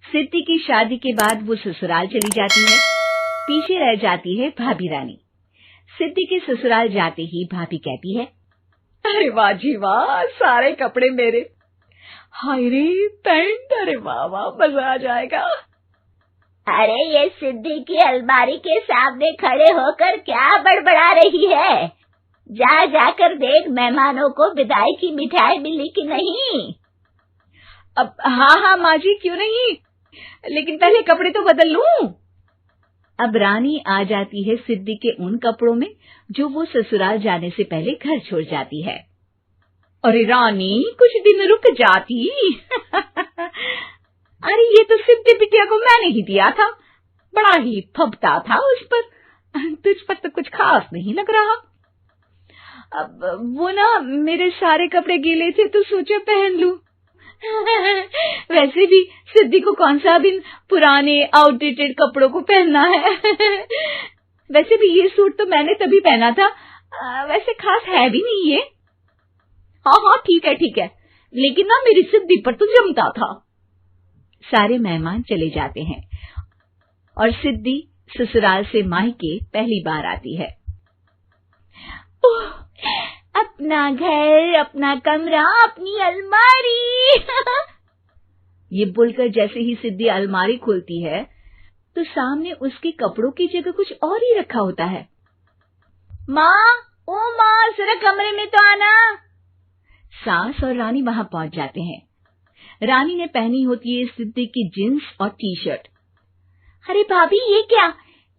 सिद्धि की शादी के बाद वो ससुराल चली जाती है। पीछे रह जाती है भाभी रानी। सिद्धि के ससुराल जाते ही भाभी कहती है, अरे वाह जी वाह, सारे कपड़े मेरे। हाय रे पैंट, अरे वाह वाह, मजा आ जाएगा। अरे ये सिद्धि की अलमारी के सामने खड़े होकर क्या बड़बड़ा रही है? जाकर देख मेहमानों को विदाई की मिठाई मिली कि नहीं। अब हाँ माँ जी, क्यों नहीं, लेकिन पहले कपड़े तो बदल लूं। अब रानी आ जाती है सिद्धि के उन कपड़ों में जो वो ससुराल जाने से पहले घर छोड़ जाती है। अरे रानी, कुछ दिन रुक जाती। अरे ये तो सिद्धि बिटिया को मैंने ही दिया था, बड़ा ही फबता था उस पर, तुझ पर तो कुछ खास नहीं लग रहा। अब वो ना मेरे सारे कपड़े गीले थे तो सोचा पहन लूं। वैसे भी सिद्धि को कौन सा दिन पुराने आउटडेटेड कपड़ों को पहनना है। वैसे भी ये सूट तो मैंने तभी पहना था, वैसे खास है भी नहीं ये। हाँ ठीक है, लेकिन ना मेरी सिद्धि पर तो जमता था। सारे मेहमान चले जाते हैं और सिद्धि ससुराल से मायके पहली बार आती है। अपना घर, अपना कमरा, अपनी अलमारी। ये बोलकर जैसे ही सिद्धि अलमारी खोलती है तो सामने उसके कपड़ों की जगह कुछ और ही रखा होता है। माँ, जरा कमरे में तो आना। सास और रानी वहां पहुंच जाते हैं। रानी ने पहनी होती है सिद्धि की जींस और टी शर्ट। अरे भाभी, ये क्या?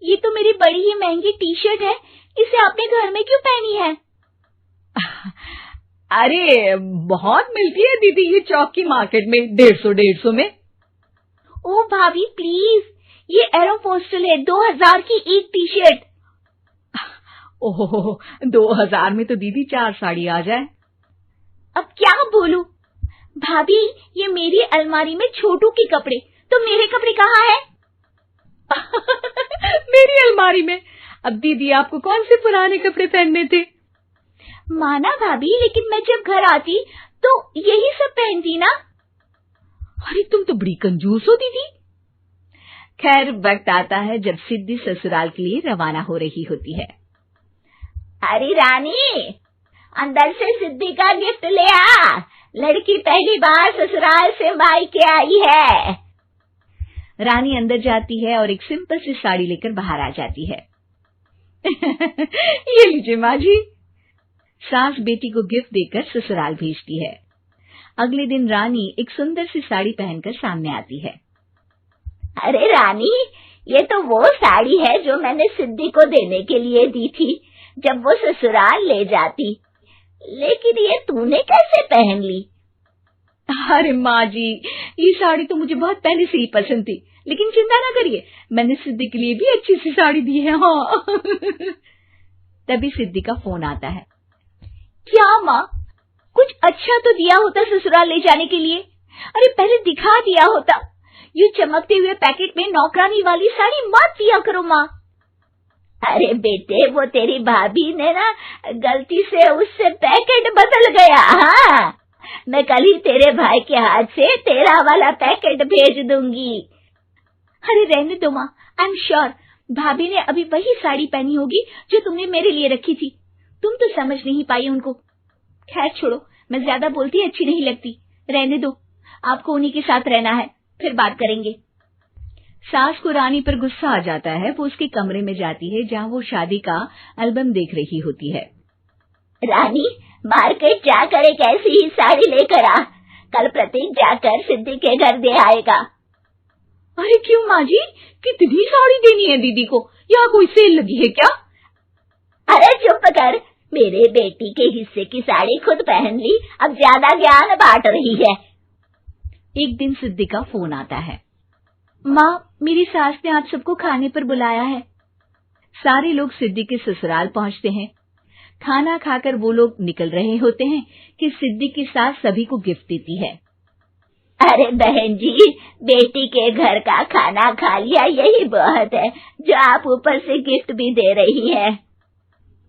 ये तो मेरी बड़ी ही महंगी टी शर्ट है, इसे आपने घर में क्यों पहनी है? अरे बहुत मिलती है दीदी ये चौक की मार्केट में, 150 में। ओ भाभी प्लीज, ये एरोपोस्टल है, 2000 की एक टी शर्ट। ओहो, 2000 में तो दीदी 4 साड़ी आ जाए। अब क्या बोलूं? भाभी, ये मेरी अलमारी में छोटू के कपड़े, तो मेरे कपड़े कहाँ हैं? मेरी अलमारी में? अब दीदी आपको कौन से पुराने कपड़े पहनने थे? माना भाभी, लेकिन मैं जब घर आती तो यही सब पहनती ना। अरे तुम तो बड़ी कंजूस हो दीदी। खैर, वक्त आता है जब सिद्धि ससुराल के लिए रवाना हो रही होती है। अरे रानी, अंदर से सिद्धि का गिफ्ट ले आ, लड़की पहली बार ससुराल से मायके आई है। रानी अंदर जाती है और एक सिंपल सी साड़ी लेकर बाहर आ जाती है। ये लीजिए माँ जी। सास बेटी को गिफ्ट देकर ससुराल भेजती है। अगले दिन रानी एक सुंदर सी साड़ी पहनकर सामने आती है। अरे रानी, ये तो वो साड़ी है जो मैंने सिद्धि को देने के लिए दी थी जब वो ससुराल ले जाती, लेकिन ये तूने कैसे पहन ली? अरे माँ जी, ये साड़ी तो मुझे बहुत पहले से ही पसंद थी, लेकिन चिंता ना करिए, मैंने सिद्धि के लिए भी अच्छी सी साड़ी दी है। हाँ। तभी सिद्धि का फोन आता है। क्या माँ, कुछ अच्छा तो दिया होता ससुराल ले जाने के लिए। अरे पहले दिखा दिया होता। ये चमकते हुए पैकेट में नौकरानी वाली साड़ी मत दिया करो माँ। अरे बेटे, वो तेरी भाभी ने ना गलती से उससे पैकेट बदल गया। हाँ, मैं कल ही तेरे भाई के हाथ से तेरा वाला पैकेट भेज दूंगी। अरे रहने दो माँ, आई एम श्योर भाभी ने अभी वही साड़ी पहनी होगी जो तुमने मेरे लिए रखी थी। तुम तो समझ नहीं पाई उनको। खैर छोड़ो, मैं ज्यादा बोलती अच्छी नहीं लगती, रहने दो, आपको उन्हीं के साथ रहना है, फिर बात करेंगे। सास को रानी पर गुस्सा आ जाता है। वो उसके कमरे में जाती है जहाँ वो शादी का एल्बम देख रही होती है। रानी, मार्केट जाकर एक ऐसी ही साड़ी लेकर आ, कल प्रतीक जाकर सिद्धि के घर दे आएगा। अरे क्यों माँ जी, कितनी साड़ी देनी है दीदी को? यहाँ कोई सेल लगी है क्या? अरे चुप कर, मेरे बेटी के हिस्से की साड़ी खुद पहन ली, अब ज्यादा ज्ञान बांट रही है। एक दिन सिद्धि का फोन आता है। माँ, मेरी सास ने आप सबको खाने पर बुलाया है। सारे लोग सिद्धि के ससुराल पहुँचते हैं। खाना खाकर वो लोग निकल रहे होते हैं कि सिद्धि की सास सभी को गिफ्ट देती है। अरे बहन जी, बेटी के घर का खाना खा लिया, यही बहुत है जो आप ऊपर से गिफ्ट भी दे रही है।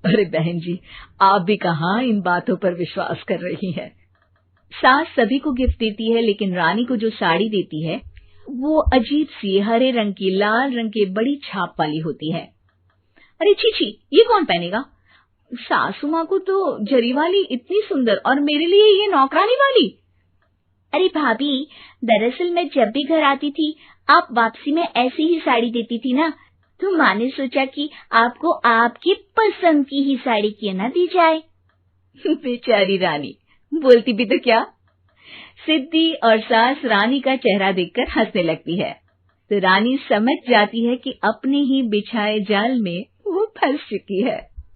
अरे बहन जी, आप भी कहाँ इन बातों पर विश्वास कर रही हैं। सास सभी को गिफ्ट देती है, लेकिन रानी को जो साड़ी देती है वो अजीब सी हरे रंग की लाल रंग के बड़ी छाप वाली होती है। अरे छी, ये कौन पहनेगा? सासू माँ को तो जरी वाली इतनी सुंदर और मेरे लिए ये नौकरानी वाली। अरे भाभी, दरअसल मैं जब भी घर आती थी आप वापसी में ऐसी ही साड़ी देती थी ना, तो माँ ने सोचा कि आपको आपकी पसंद की ही साड़ी क्यों ना दी जाए। बेचारी रानी, बोलती भी तो क्या। सिद्धि और सास रानी का चेहरा देखकर हंसने लगती है, तो रानी समझ जाती है कि अपने ही बिछाए जाल में वो फंस चुकी है।